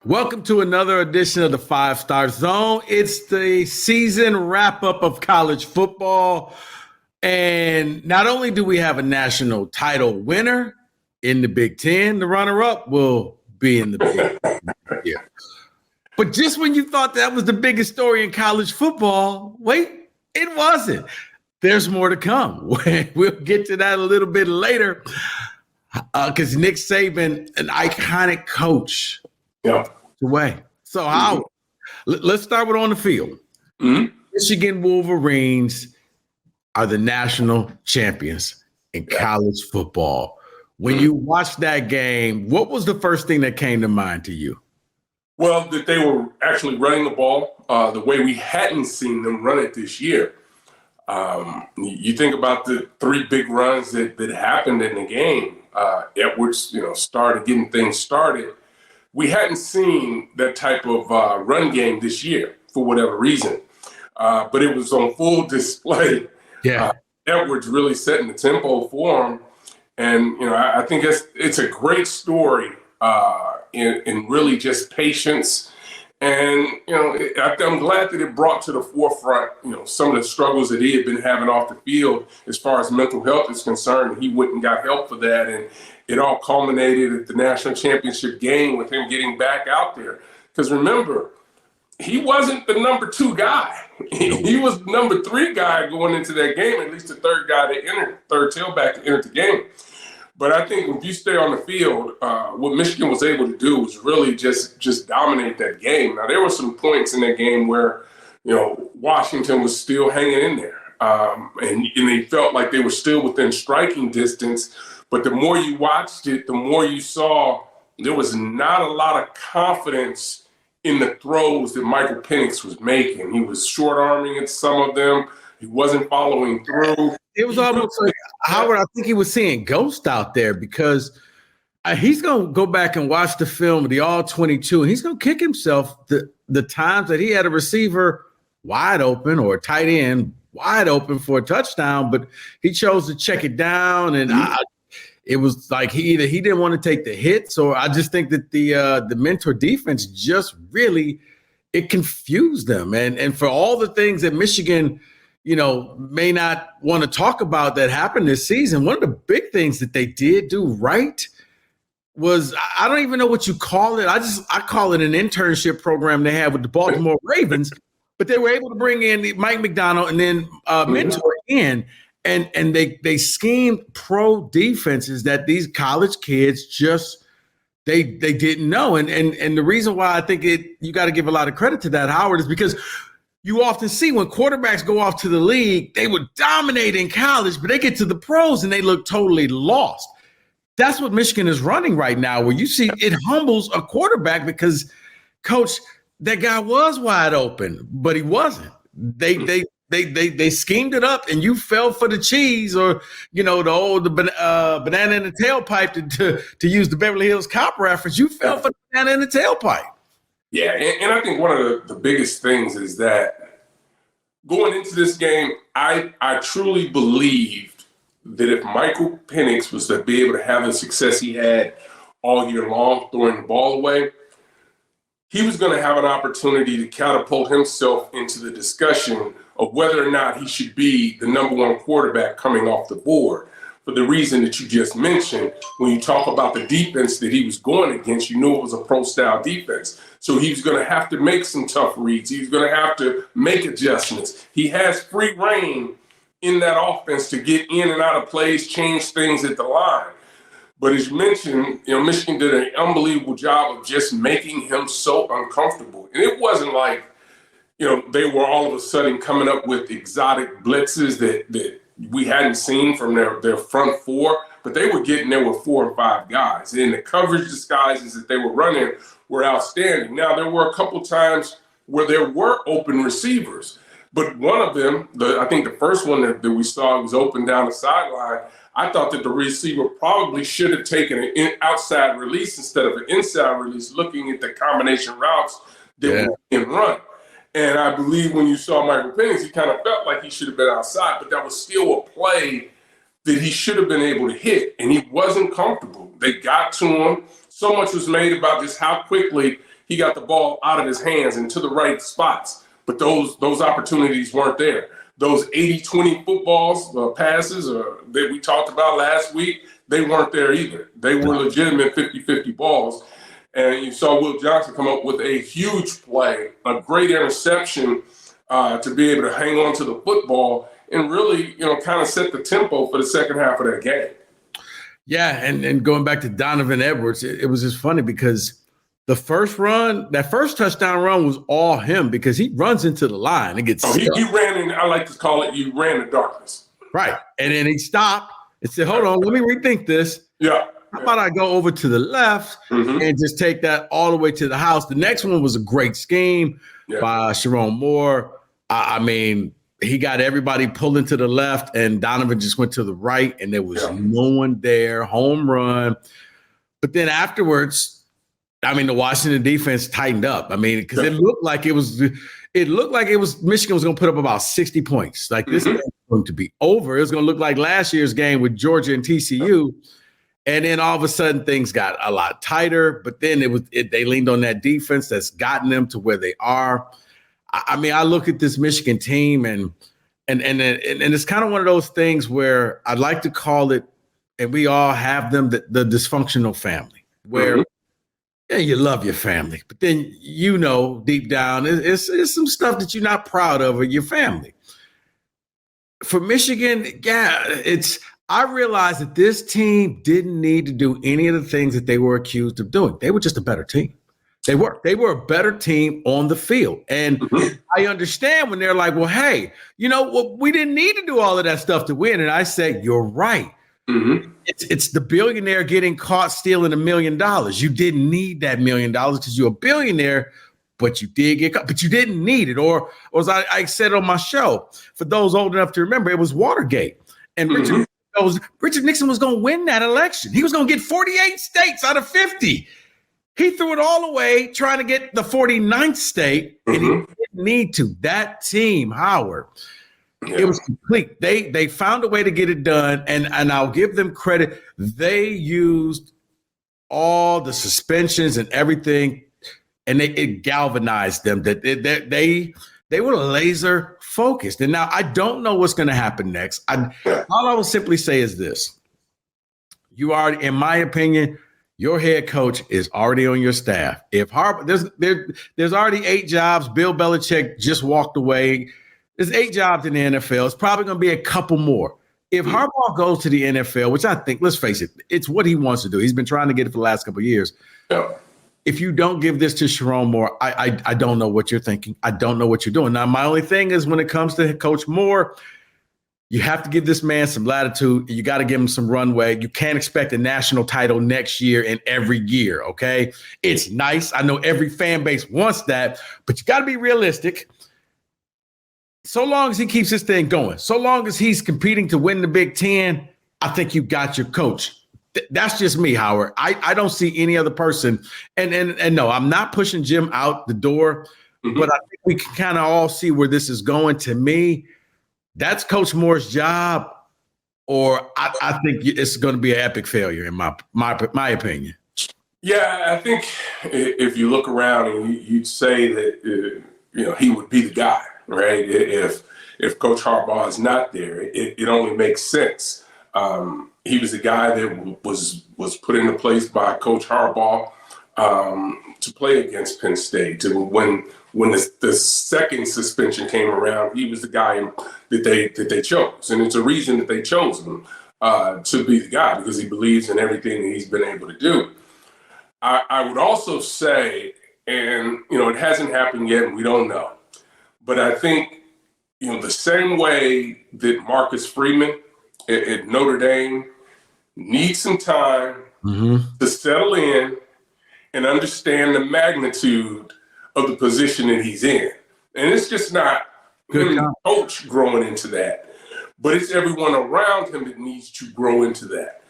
Welcome to another edition of the Five Star Zone. It's the season wrap up of college football. And not only do we have a national title winner in the Big Ten, the runner up will be in the Big Ten. Yeah. But just when you thought that was the biggest story in college football, wait, it wasn't. There's more to come. We'll get to that a little bit later because Nick Saban, an iconic coach, away. So how? Let's start with on the field. Michigan Wolverines are the national champions in college football. When you watched that game, what was the first thing that came to mind to you? Well, that they were actually running the ball the way we hadn't seen them run it this year. You think about the three big runs that happened in the game. Edwards, started getting things started. We hadn't seen that type of run game this year for whatever reason, but it was on full display. Yeah, Edwards really setting the tempo for him, and I think it's a great story in really just patience. And I'm glad that it brought to the forefront some of the struggles that he had been having off the field as far as mental health is concerned. He went and got help for that, and it all culminated at the national championship game with him getting back out there. Because remember, he wasn't the number 2 guy. He was the number 3 guy going into that game, at least the third tailback to enter the game. But I think if you stay on the field, what Michigan was able to do was really just dominate that game. Now, there were some points in that game where, Washington was still hanging in there. And they felt like they were still within striking distance. But the more you watched it, the more you saw there was not a lot of confidence in the throws that Michael Penix was making. He was short-arming at some of them. He wasn't following through. It was almost like Howard. I think he was seeing ghost out there because he's going to go back and watch the film of the All-22, and he's going to kick himself the times that he had a receiver wide open or a tight end wide open for a touchdown, but he chose to check it down, and it was like he didn't want to take the hits, or I just think that the mentor defense just really it confused them, and for all the things that Michigan may not want to talk about that happened this season. One of the big things that they did do right was, I don't even know what you call it. I call it an internship program they had with the Baltimore Ravens, but they were able to bring in Mike McDonald and then mentor in, and they schemed pro defenses that these college kids just, they didn't know. And the reason why I think you got to give a lot of credit to that, Howard, is because you often see when quarterbacks go off to the league, they would dominate in college, but they get to the pros and they look totally lost. That's what Michigan is running right now, where you see it humbles a quarterback because, coach, that guy was wide open, but he wasn't. They schemed it up, and you fell for the cheese, or the banana in the tailpipe to use the Beverly Hills Cop reference. You fell for the banana in the tailpipe. Yeah, and I think one of the biggest things is that going into this game, I truly believed that if Michael Penix was to be able to have the success he had all year long throwing the ball away, he was going to have an opportunity to catapult himself into the discussion of whether or not he should be the number 1 quarterback coming off the board. For the reason that you just mentioned, when you talk about the defense that he was going against, you knew it was a pro-style defense. So he was going to have to make some tough reads. He was going to have to make adjustments. He has free reign in that offense to get in and out of plays, change things at the line. But as you mentioned, Michigan did an unbelievable job of just making him so uncomfortable. And it wasn't like, they were all of a sudden coming up with exotic blitzes that we hadn't seen from their front 4, but they were getting there with 4 or 5 guys. And the coverage disguises that they were running were outstanding. Now, there were a couple times where there were open receivers, but one of them, I think the first one that we saw was open down the sideline. I thought that the receiver probably should have taken an outside release instead of an inside release, looking at the combination routes that were being run. And I believe when you saw Michael Penix, he kind of felt like he should have been outside, but that was still a play that he should have been able to hit, and he wasn't comfortable. They got to him. So much was made about just how quickly he got the ball out of his hands into the right spots. But those opportunities weren't there. Those 80-20 footballs, passes that we talked about last week, they weren't there either. They were legitimate 50-50 balls. And you saw Will Johnson come up with a huge play, a great interception to be able to hang on to the football and really, kind of set the tempo for the second half of that game. Yeah, and going back to Donovan Edwards, it was just funny because the first run, that first touchdown run was all him because he runs into the line and gets he ran in, I like to call it, you ran in darkness. Right. And then he stopped and said, hold on, let me rethink this. Yeah. How about I go over to the left and just take that all the way to the house? The next one was a great scheme by Sharon Moore. I mean, he got everybody pulling to the left and Donovan just went to the right and there was no one there, home run. But then afterwards, I mean, the Washington defense tightened up. I mean, because it looked like it was Michigan was going to put up about 60 points. Like this game was going to be over. It was going to look like last year's game with Georgia and TCU. And then all of a sudden things got a lot tighter. But then they leaned on that defense that's gotten them to where they are. I mean, I look at this Michigan team and it's kind of one of those things where I'd like to call it, and we all have them, the dysfunctional family, where you love your family, but then deep down it's some stuff that you're not proud of your family. For Michigan, I realized that this team didn't need to do any of the things that they were accused of doing. They were just a better team. They were a better team on the field. And I understand when they're like, well, hey, we didn't need to do all of that stuff to win. And I say, you're right. It's the billionaire getting caught stealing $1 million. You didn't need that $1 million because you're a billionaire, but you did get caught, but you didn't need it. Or as I said on my show, for those old enough to remember, it was Watergate. And Richard Nixon was going to win that election. He was going to get 48 states out of 50. He threw it all away trying to get the 49th state, and he didn't need to. That team, Howard, it was complete. They found a way to get it done, and I'll give them credit. They used all the suspensions and everything, and it galvanized them. That they were laser focused. And now I don't know what's going to happen next. All I will simply say is this: you are, in my opinion, your head coach is already on your staff. If Harbaugh, there's already 8 jobs. Bill Belichick just walked away. There's 8 jobs in the NFL. It's probably going to be a couple more. If Harbaugh goes to the NFL, which I think, let's face it, it's what he wants to do. He's been trying to get it for the last couple of years. Yeah. If you don't give this to Sharon Moore, I don't know what you're thinking. I don't know what you're doing. Now, my only thing is when it comes to Coach Moore, you have to give this man some latitude. You got to give him some runway. You can't expect a national title next year and every year, okay? It's nice. I know every fan base wants that, but you got to be realistic. So long as he keeps this thing going, so long as he's competing to win the Big Ten, I think you got your coach. That's just me, Howard. I don't see any other person. And no, I'm not pushing Jim out the door, but I think we can kind of all see where this is going. To me, that's Coach Moore's job, or I think it's going to be an epic failure in my opinion. Yeah, I think if you look around and you'd say that he would be the guy, right? If Coach Harbaugh is not there, it only makes sense. He was the guy that was put into place by Coach Harbaugh to play against Penn State. When the second suspension came around, he was the guy that they chose, and it's a reason that they chose him to be the guy, because he believes in everything that he's been able to do. I would also say, and it hasn't happened yet, and we don't know, but I think the same way that Marcus Freeman at Notre Dame needs some time to settle in and understand the magnitude of the position that he's in. And it's just not him, the coach, growing into that, but it's everyone around him that needs to grow into that.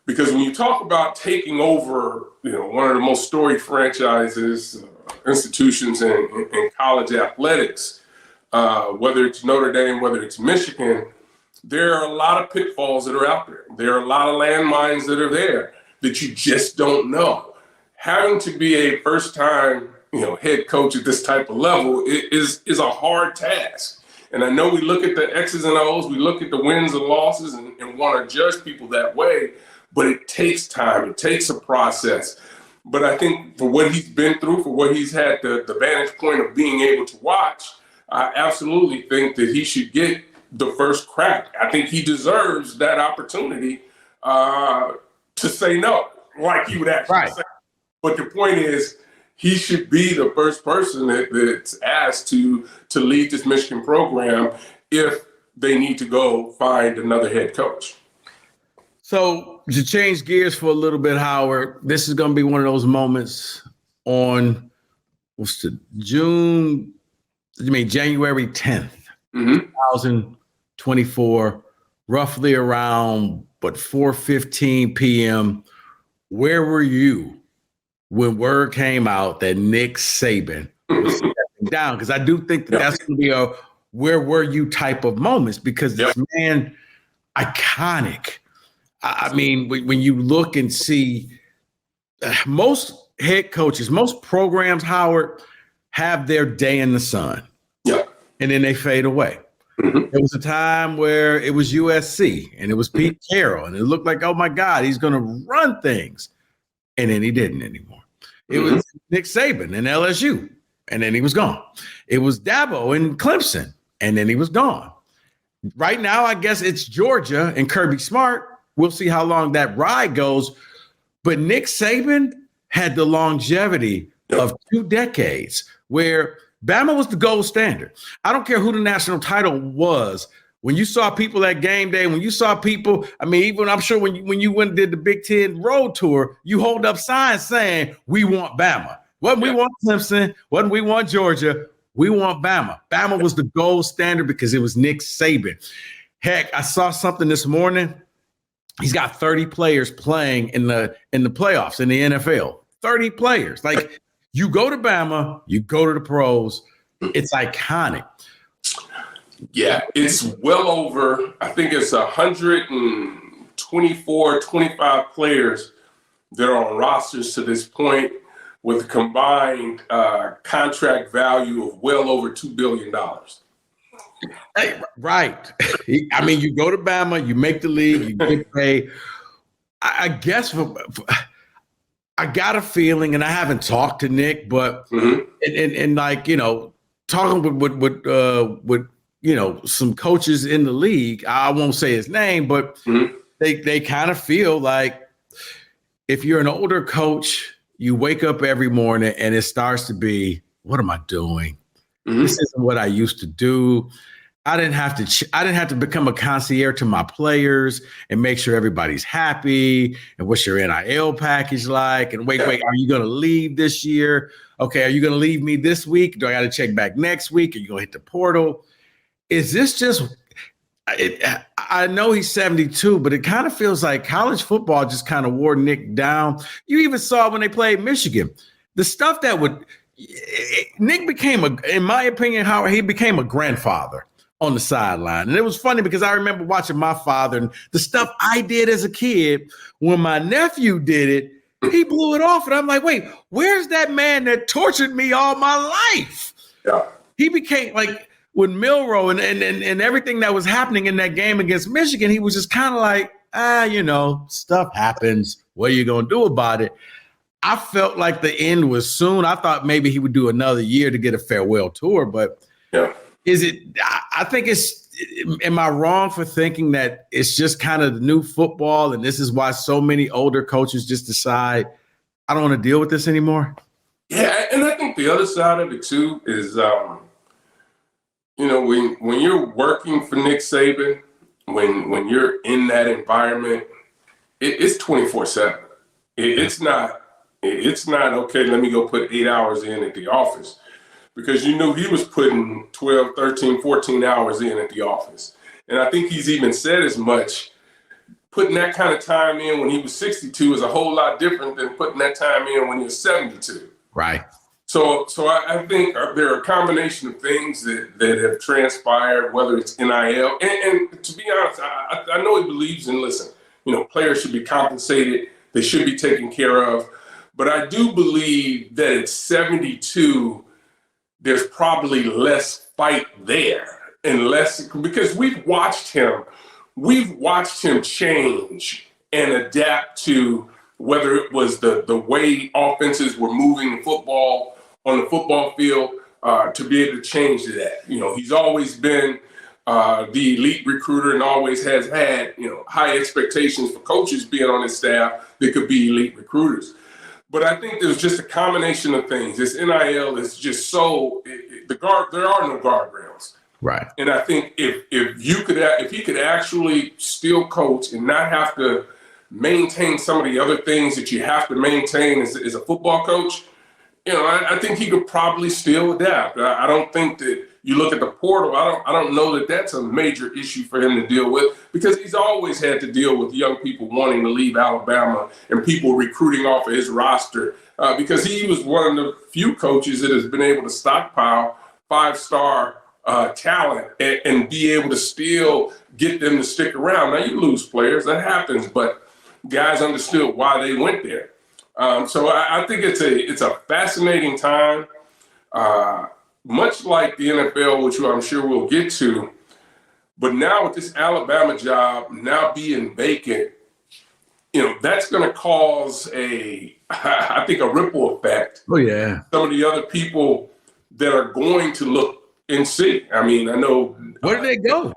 Because when you talk about taking over, one of the most storied franchises, institutions in college athletics, whether it's Notre Dame, whether it's Michigan, there are a lot of pitfalls that are out there. There are a lot of landmines that are there that you just don't know. having to be a first-time, head coach at this type of level is a hard task. And I know we look at the X's and O's, we look at the wins and losses and want to judge people that way, but it takes time. It takes a process. But I think for what he's been through, for what he's had the vantage point of being able to watch, I absolutely think that he should get the first crack. I think he deserves that opportunity to say no, like he would actually say. But the point is, he should be the first person that's asked to lead this Michigan program if they need to go find another head coach. So to change gears for a little bit, Howard, this is going to be one of those moments on January 10th, 2024, roughly around 4:15 p.m. Where were you when word came out that Nick Saban was stepping down? Because I do think that's going to be a where were you type of moments, because this man, iconic. I mean, when you look and see most head coaches, most programs, Howard, have their day in the sun. Yeah. And then they fade away. Mm-hmm. There was a time where it was USC and it was Pete Carroll, and it looked like, oh my God, he's going to run things. And then he didn't anymore. It was Nick Saban and LSU, and then he was gone. It was Dabo in Clemson, and then he was gone. Right now, I guess it's Georgia and Kirby Smart. We'll see how long that ride goes. But Nick Saban had the longevity of 2 decades where Bama was the gold standard. I don't care who the national title was. When you saw people at game day, when you saw people, I mean, even I'm sure when you went and did the Big Ten road tour, you hold up signs saying, we want Bama. Wasn't we want Clemson? Wasn't we want Georgia? We want Bama. Bama was the gold standard because it was Nick Saban. Heck, I saw something this morning. He's got 30 players playing in the playoffs in the NFL. 30 players. Like, you go to Bama, you go to the pros. It's iconic. Yeah, it's well over, I think it's 124, 25 players that are on rosters to this point with a combined contract value of well over $2 billion. Hey, right. I mean, you go to Bama, you make the league, you get paid. I guess I got a feeling, and I haven't talked to Nick, but and like, talking with some coaches in the league, I won't say his name, but they kind of feel like if you're an older coach, you wake up every morning and it starts to be, what am I doing? This isn't what I used to do. I didn't have to become a concierge to my players and make sure everybody's happy. And what's your NIL package like? And wait, are you going to leave this year? Okay, are you going to leave me this week? Do I got to check back next week? Are you going to hit the portal? Is this just I know he's 72, but it kind of feels like college football just kind of wore Nick down. You even saw when they played Michigan, the stuff that Nick became in my opinion, Howard, he became a grandfather on the sideline. And it was funny because I remember watching my father and the stuff I did as a kid. When my nephew did it, he blew it off. And I'm like, wait, where's that man that tortured me all my life? Yeah. He became like, with Milroe and everything that was happening in that game against Michigan, he was just kind of like, stuff happens. What are you going to do about it? I felt like the end was soon. I thought maybe he would do another year to get a farewell tour, but I think am I wrong for thinking that it's just kind of the new football and this is why so many older coaches just decide, I don't want to deal with this anymore? Yeah, and I think the other side of it too is, when you're working for Nick Saban, when you're in that environment, it's 24/7. It's not okay, let me go put 8 hours in at the office, because you knew he was putting 12, 13, 14 hours in at the office. And I think he's even said as much. Putting that kind of time in when he was 62 is a whole lot different than putting that time in when he was 72. Right. So I think there are a combination of things that have transpired, whether it's NIL. And to be honest, I know he believes in, players should be compensated. They should be taken care of. But I do believe that at 72, there's probably less fight there and less, because we've watched him change and adapt to whether it was the way offenses were moving the football on the football field, to be able to change to that. He's always been the elite recruiter and always has had, high expectations for coaches being on his staff that could be elite recruiters. But I think there's just a combination of things. This NIL is just there are no guardrails. Right. And I think if he could actually still coach and not have to maintain some of the other things that you have to maintain as a football coach, I think he could probably still adapt. I don't think that you look at the portal. I don't know that that's a major issue for him to deal with, because he's always had to deal with young people wanting to leave Alabama and people recruiting off of his roster, because he was one of the few coaches that has been able to stockpile 5-star talent and be able to still get them to stick around. Now, you lose players, that happens, but guys understood why they went there. So I think it's a fascinating time, much like the NFL, which I'm sure we'll get to. But now with this Alabama job now being vacant, that's going to cause I think a ripple effect. Oh, yeah. Some of the other people that are going to look and see. I mean, I know. Where do they go?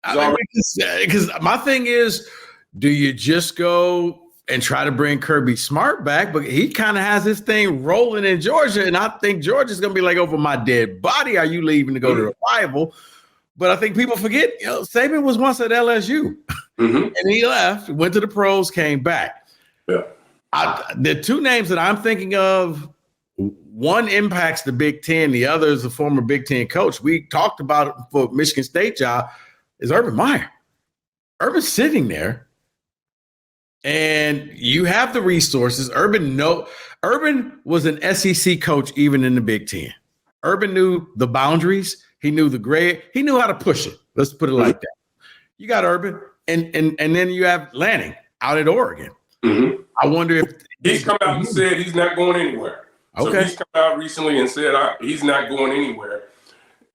Because my thing is, do you just go and try to bring Kirby Smart back? But he kind of has this thing rolling in Georgia, and I think Georgia's going to be like, over my dead body, are you leaving to go to the rival? But I think people forget, Saban was once at LSU, and he left, went to the pros, came back. Yeah. The two names that I'm thinking of, one impacts the Big Ten, the other is a former Big Ten coach. We talked about it for Michigan State job, is Urban Meyer. Urban's sitting there, and you have the resources. Urban was an SEC coach even in the Big Ten. Urban knew the boundaries. He knew the grade. He knew how to push it. Let's put it like that. You got Urban, and then you have Lanning out at Oregon. Mm-hmm. I wonder if he's come out and said he's not going anywhere. Okay. So he's come out recently and said he's not going anywhere.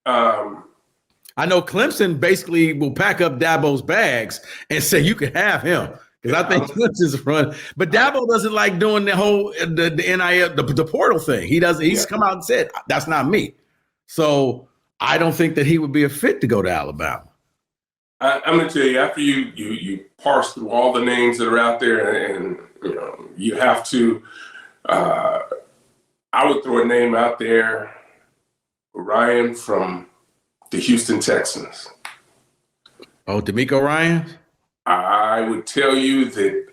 I know Clemson basically will pack up Dabo's bags and say you can have him, because I think Clemson's run. But Dabo doesn't like doing the whole the NIL, the portal thing. He doesn't. He's come out and said that's not me. So I don't think that he would be a fit to go to Alabama. I'm going to tell you, after you parse through all the names that are out there, and you have to. I would throw a name out there, Ryan from the Houston Texans. Oh, DeMeco Ryan? I would tell you that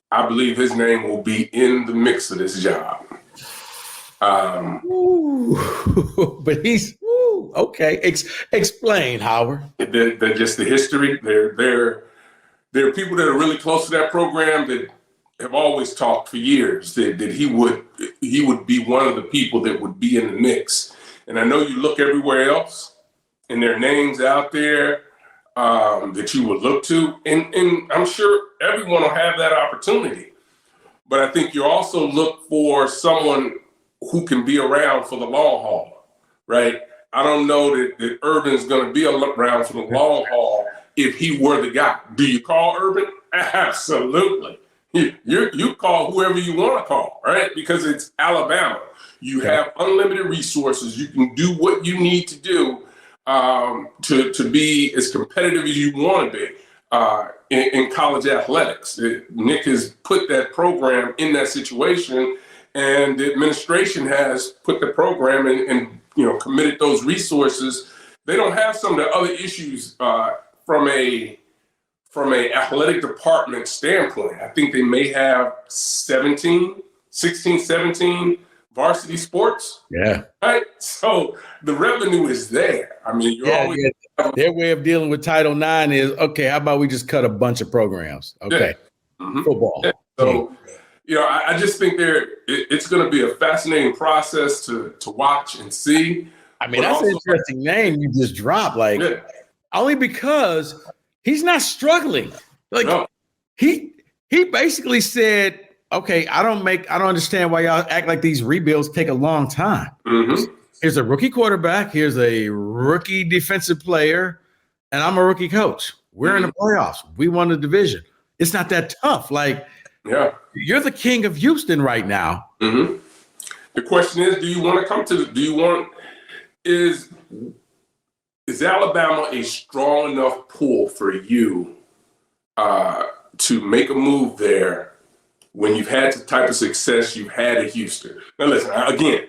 I believe his name will be in the mix of this job. But he's okay. Explain, Howard. They're just the history. There are people that are really close to that program that have always talked for years that he would be one of the people that would be in the mix. And I know you look everywhere else, and there are names out there that you would look to, and I'm sure everyone will have that opportunity. But I think you also look for someone who can be around for the long haul, right? I don't know that Urban's going to be around for the long haul if he were the guy. Do you call Urban? Absolutely. You call whoever you want to call, right? Because it's Alabama. You have unlimited resources. You can do what you need to do to be as competitive as you want to be in college athletics. Nick has put that program in that situation, and the administration has put the program and committed those resources. They don't have some of the other issues from a athletic department standpoint. I think they may have 16, 17 varsity sports. Yeah. Right? So the revenue is there. I mean, their way of dealing with Title IX is, okay, how about we just cut a bunch of programs? Okay. Yeah. Mm-hmm. Football. Yeah. So, I just think it's going to be a fascinating process to watch and see. I mean, that's an interesting name you just dropped. Only because he's not struggling. He basically said, okay, I don't understand why y'all act like these rebuilds take a long time. Mm-hmm. Here's a rookie quarterback. Here's a rookie defensive player, and I'm a rookie coach. We're in the playoffs. We won the division. It's not that tough. Like, yeah, you're the king of Houston right now. Mm-hmm. The question is, do you want to come to do you want is Alabama a strong enough pull for you to make a move there when you've had the type of success you've had at Houston? Now listen, again,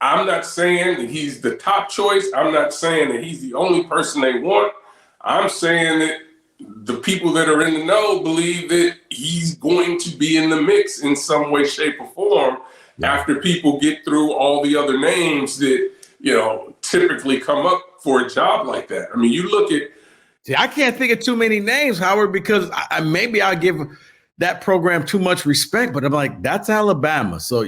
I'm not saying that he's the top choice. I'm not saying that he's the only person they want. I'm saying that the people that are in the know believe that he's going to be in the mix in some way, shape, or form after people get through all the other names that, typically come up for a job like that. I mean, you look at. See, I can't think of too many names, Howard, because maybe I give that program too much respect, but I'm like, that's Alabama. So,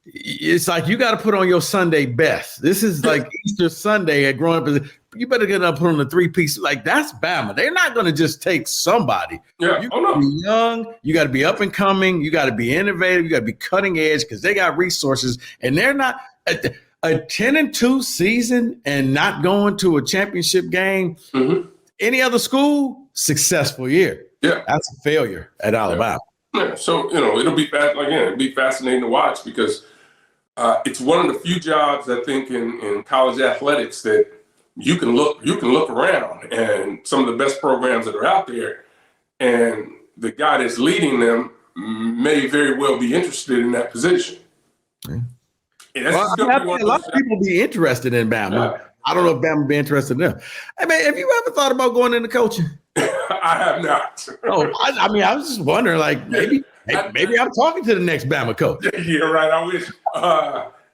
it's like you got to put on your Sunday best. This is like Easter Sunday at growing up. You better get up, put on the three-piece. Like, that's Bama. They're not going to just take somebody. Yeah. You got to be young. You got to be up and coming. You got to be innovative. You got to be cutting edge because they got resources. And they're not a 10-2 season and not going to a championship game. Mm-hmm. Any other school, successful year. Yeah. That's a failure at Alabama. Yeah. So, it'll be fascinating to watch because it's one of the few jobs I think in college athletics that you can look around and some of the best programs that are out there, and the guy that's leading them may very well be interested in that position. Yeah. Well, a lot of people be interested in Bama. I don't know if Bama be interested in them. I mean, have you ever thought about going into coaching? I have not. I was just wondering, like, maybe I'm talking to the next Bama coach. Yeah, right. I wish.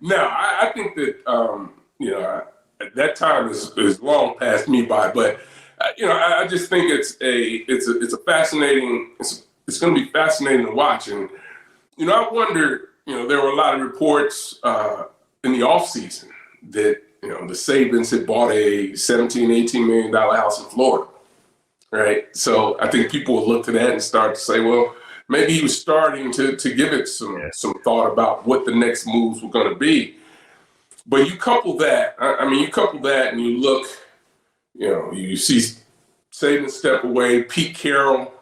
No, I think that that time is long past me by. But I just think it's a fascinating. It's going to be fascinating to watch. And I wonder. There were a lot of reports in the offseason that the Sabans had bought a $17, $18 million house in Florida. Right. So I think people will look to that and start to say, well, maybe he was starting to give it some thought about what the next moves were going to be. But you couple that, and you look, you see Saban step away, Pete Carroll,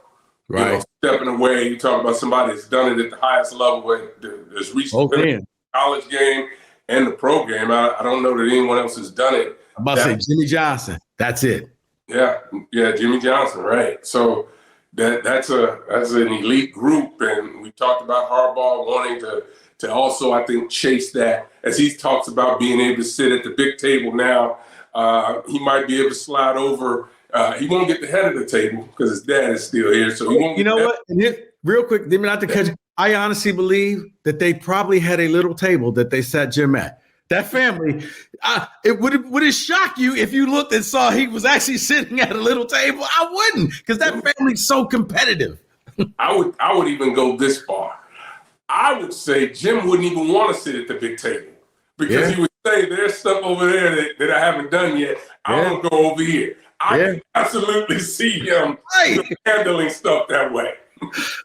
stepping away. You talk about somebody that's done it at the highest level, that's reached the college game and the pro game. I don't know that anyone else has done it. I'm about to say Jimmy Johnson. That's it. Yeah, Jimmy Johnson, right. So that's an elite group, and we talked about Harbaugh wanting to also, I think, chase that as he talks about being able to sit at the big table now. He might be able to slide over. He won't get the head of the table because his dad is still here, so he won't. You know what? And real quick, not to catch. I honestly believe that they probably had a little table that they sat Jim at. That family, would it shock you if you looked and saw he was actually sitting at a little table? I wouldn't, because that family's so competitive. I would even go this far. I would say Jim wouldn't even want to sit at the big table because he would say, "There's stuff over there that I haven't done yet. I want to go over here." I can absolutely see him handling stuff that way.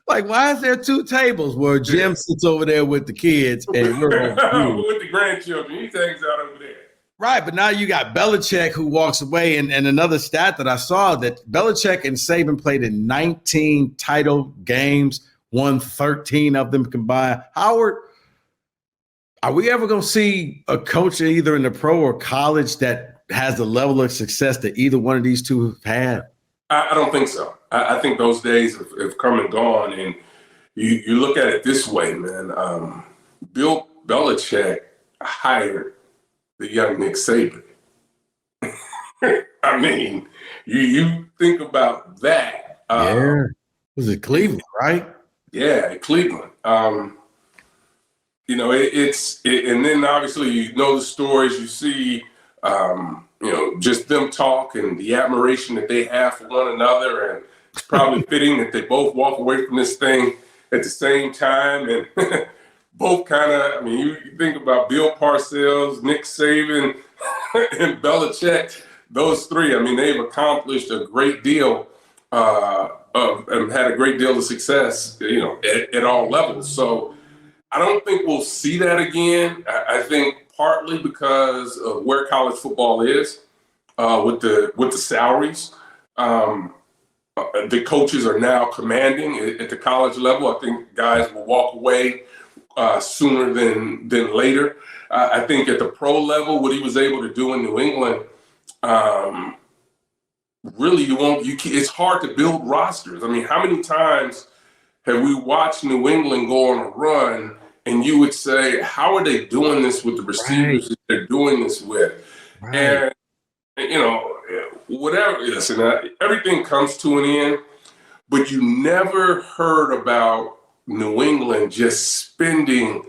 Like, why is there two tables where Jim sits over there with the kids and we're with the grandchildren? He hangs out over there. Right, but now you got Belichick who walks away, and another stat that I saw that Belichick and Saban played in 19 title games, won 13 of them combined. Howard, are we ever going to see a coach either in the pro or college that has the level of success that either one of these two have had? I don't think so. I think those days have come and gone. And you look at it this way, man. Bill Belichick hired the young Nick Saban. I mean, you think about that. Was it Cleveland, right? Yeah, Cleveland. And then obviously the stories you see. Just them talk and the admiration that they have for one another. And it's probably fitting that they both walk away from this thing at the same time. And both kind of, you think about Bill Parcells, Nick Saban, and Belichick, those three, they've accomplished a great deal and had a great deal of success, at all levels. So I don't think we'll see that again. I think partly because of where college football is with the salaries. The coaches are now commanding at the college level. I think guys will walk away sooner than later. I think at the pro level, what he was able to do in New England, really, it's hard to build rosters. I mean, how many times have we watched New England go on a run and you would say, how are they doing this with the receivers that they're doing this with? Right. And, whatever, listen, everything comes to an end, but you never heard about New England just spending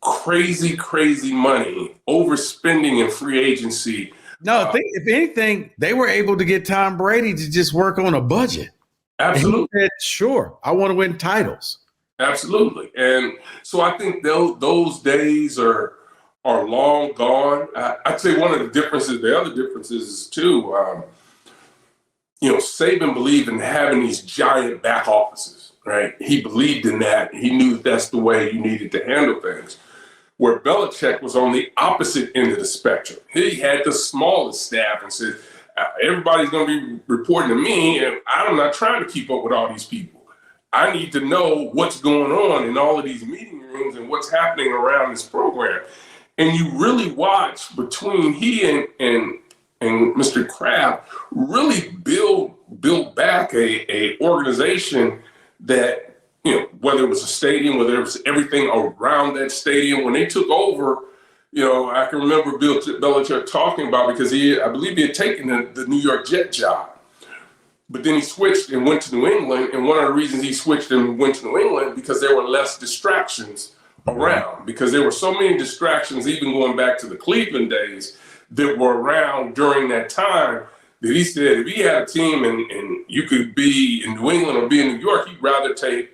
crazy, crazy money, overspending in free agency. No, if anything, they were able to get Tom Brady to just work on a budget. Absolutely. And he said, sure, I want to win titles. Absolutely. And so I think those days are long gone. I'd say one of the other differences too, Saban believed in having these giant back offices, right? He believed in that. He knew that's the way you needed to handle things. Where Belichick was on the opposite end of the spectrum. He had the smallest staff and said, everybody's going to be reporting to me, and I'm not trying to keep up with all these people. I need to know what's going on in all of these meeting rooms and what's happening around this program. And you really watch between he and Mr. Kraft really build back a organization that, whether it was a stadium, whether it was everything around that stadium. When they took over, I can remember Bill Belichick talking about, because I believe he had taken the New York Jet job. But then he switched and went to New England. And one of the reasons he switched and went to New England, because there were less distractions around, because there were so many distractions, even going back to the Cleveland days, that were around during that time, that he said if he had a team and you could be in New England or be in New York, he'd rather take,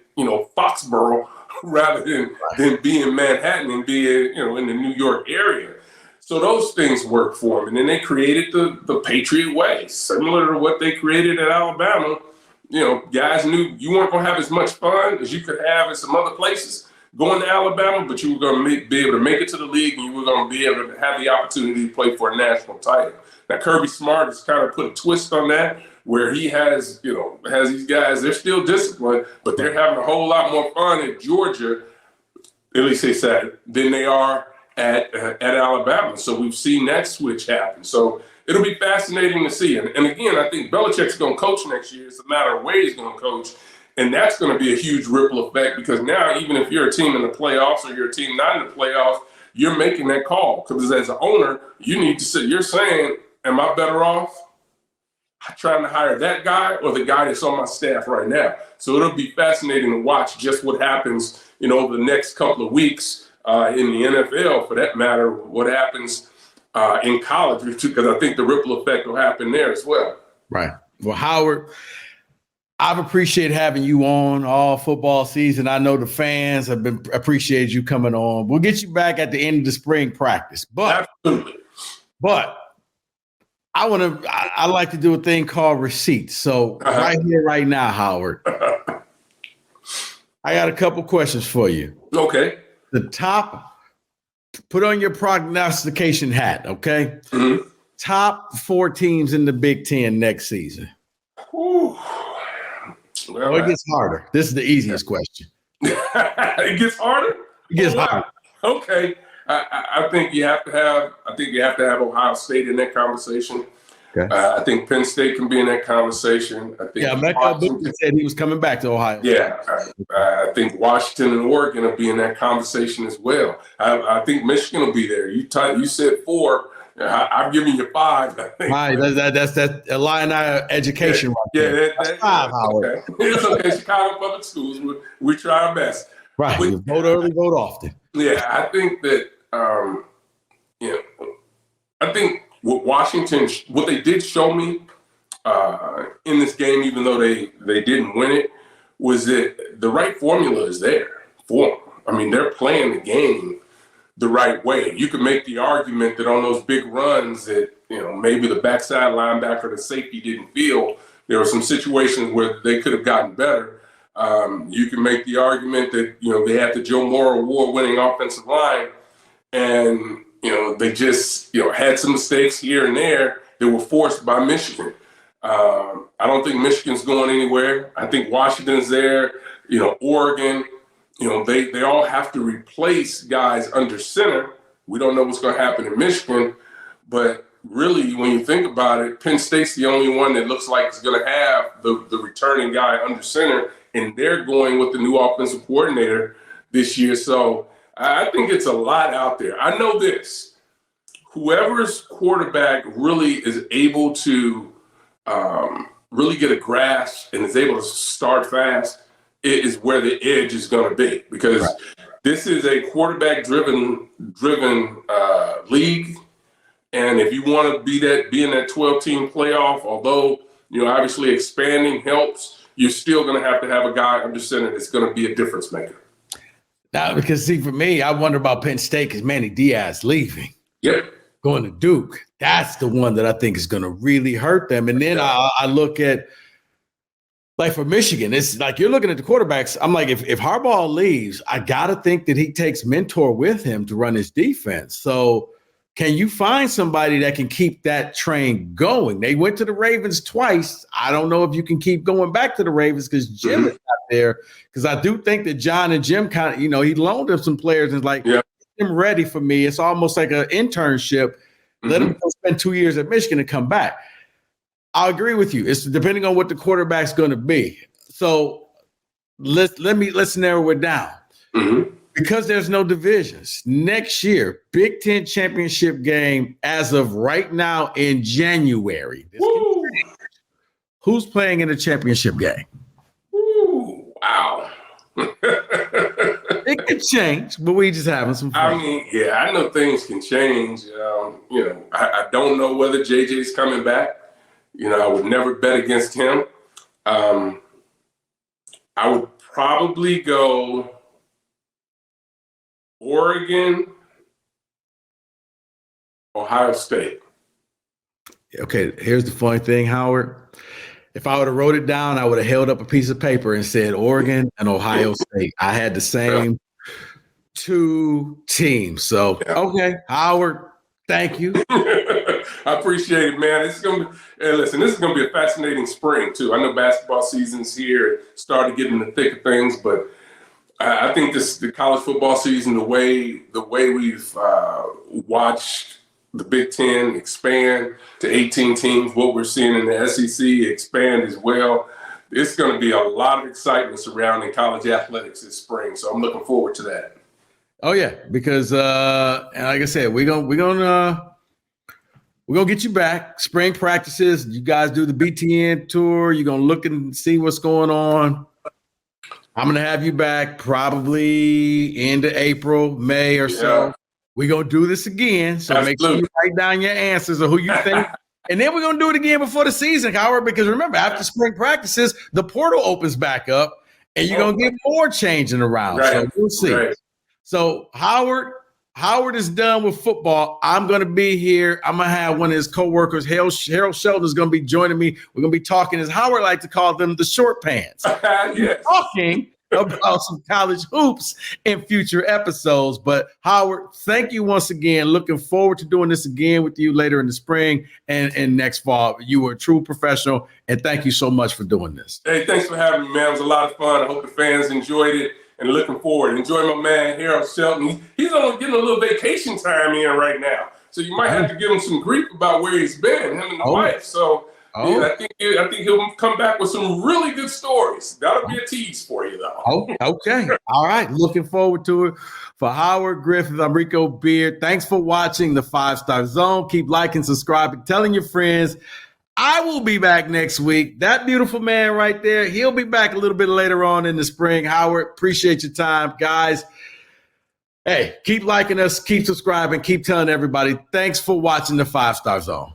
Foxborough rather than be in Manhattan and be, in the New York area. So those things worked for him. And then they created the Patriot way, similar to what they created at Alabama. Guys knew you weren't going to have as much fun as you could have in some other places going to Alabama, but you were going to be able to make it to the league, and you were going to be able to have the opportunity to play for a national title. Now, Kirby Smart has kind of put a twist on that, where he has these guys, they're still disciplined, but they're having a whole lot more fun at Georgia, at least they said, than they are at Alabama. So we've seen that switch happen. So it'll be fascinating to see. And again, I think Belichick's going to coach next year. It's a matter of where he's going to coach. And that's going to be a huge ripple effect, because now, even if you're a team in the playoffs or you're a team not in the playoffs, you're making that call. Because as an owner, you need to say, you're saying, am I better off trying to hire that guy or the guy that's on my staff right now? So it'll be fascinating to watch just what happens, over the next couple of weeks in the NFL, for that matter, what happens in college, because I think the ripple effect will happen there as well. Right. Well, Howard, I've appreciated having you on all football season. I know the fans have appreciated you coming on. We'll get you back at the end of the spring practice. Absolutely. But I like to do a thing called receipts. So right here, right now, Howard, I got a couple questions for you. Okay. Put on your prognostication hat, okay? Mm-hmm. Top 4 teams in the Big Ten next season. Ooh. Well, it gets harder. This is the easiest question. It gets harder? It gets harder. Okay. I think you have to have Ohio State in that conversation. Okay. I think Penn State can be in that conversation. I think Mecca said he was coming back to Ohio. Yeah, I think Washington and Oregon will be in that conversation as well. I think Michigan will be there. You said 4. I'm giving you 5. I think. Right, that's Illini education. That's 5, Howard. Okay. It's okay. Chicago Public Schools. We try our best. Right. We vote early, vote often. Yeah, I think that. I think what Washington, what they did show me in this game, even though they didn't win it, was that the right formula is there for them. I mean, they're playing the game the right way. You could make the argument that on those big runs that, maybe the backside linebacker, the safety didn't feel there were some situations where they could have gotten better. You can make the argument that, they had the Joe Moore award-winning offensive line, and, they just, had some mistakes here and there that were forced by Michigan. I don't think Michigan's going anywhere. I think Washington's there, Oregon, they all have to replace guys under center. We don't know what's going to happen in Michigan, but really, when you think about it, Penn State's the only one that looks like it's going to have the returning guy under center, and they're going with the new offensive coordinator this year. So I think it's a lot out there. I know this. Whoever's quarterback really is able to really get a grasp and is able to start fast, it is where the edge is going to be, because this is a quarterback-driven league. And if you want to be in that 12-team playoff, although, obviously expanding helps, you're still going to have a guy under center that's going to be a difference maker. Now, because see, for me, I wonder about Penn State because Manny Diaz leaving. Yep. Going to Duke. That's the one that I think is going to really hurt them. And then I look at, like for Michigan, it's like you're looking at the quarterbacks. I'm like, if Harbaugh leaves, I got to think that he takes mentor with him to run his defense. So can you find somebody that can keep that train going? They went to the Ravens twice. I don't know if you can keep going back to the Ravens because Jim is not there. Because I do think that John and Jim kind of, he loaned them some players and like, him ready for me. It's almost like an internship. Let him go spend 2 years at Michigan and come back. I agree with you. It's depending on what the quarterback's going to be. So let's narrow it down. Because there's no divisions. Next year, Big Ten championship game as of right now in January. Who's playing in the championship game? Ooh, wow. It could change, but we just having some fun. I mean, I know things can change. I don't know whether JJ's coming back. I would never bet against him. I would probably go Oregon, Ohio State. Okay, here's the funny thing, Howard. If I would have wrote it down, I would have held up a piece of paper and said Oregon and Ohio State. I had the same two teams. So, okay, Howard, thank you. I appreciate it, man. This is going to be a fascinating spring, too. I know basketball season's here, started getting in the thick of things, but I think the college football season, the way we've watched the Big Ten expand to 18 teams, what we're seeing in the SEC expand as well, it's going to be a lot of excitement surrounding college athletics this spring. So I'm looking forward to that. Oh yeah, because and like I said, we're gonna get you back. Spring practices, you guys do the BTN tour. You're gonna look and see what's going on. I'm going to have you back probably into April, May or so. We're going to do this again. So make sure you write down your answers of who you think. And then we're going to do it again before the season, Howard, because remember, after spring practices, the portal opens back up and you're going to get more changing around. Right. So we'll see. Right. So Howard is done with football. I'm going to be here. I'm going to have one of his coworkers, Harold Sheldon, is going to be joining me. We're going to be talking, as Howard likes to call them, the short pants. Yes. Talking about some college hoops in future episodes. But Howard, thank you once again. Looking forward to doing this again with you later in the spring and next fall. You were a true professional, and thank you so much for doing this. Hey, thanks for having me, man. It was a lot of fun. I hope the fans enjoyed it. And looking forward. Enjoy my man, Harold Shelton. He's only getting a little vacation time in right now. So you might have to give him some grief about where he's been, him and the wife. So I think he'll come back with some really good stories. That'll be a tease for you, though. Oh, okay. All right. Looking forward to it. For Howard Griffith, I'm Rico Beard. Thanks for watching the 5-Star Zone. Keep liking, subscribing, telling your friends. I will be back next week. That beautiful man right there, he'll be back a little bit later on in the spring. Howard, appreciate your time. Guys, hey, keep liking us, keep subscribing, keep telling everybody. Thanks for watching the 5-Star Zone.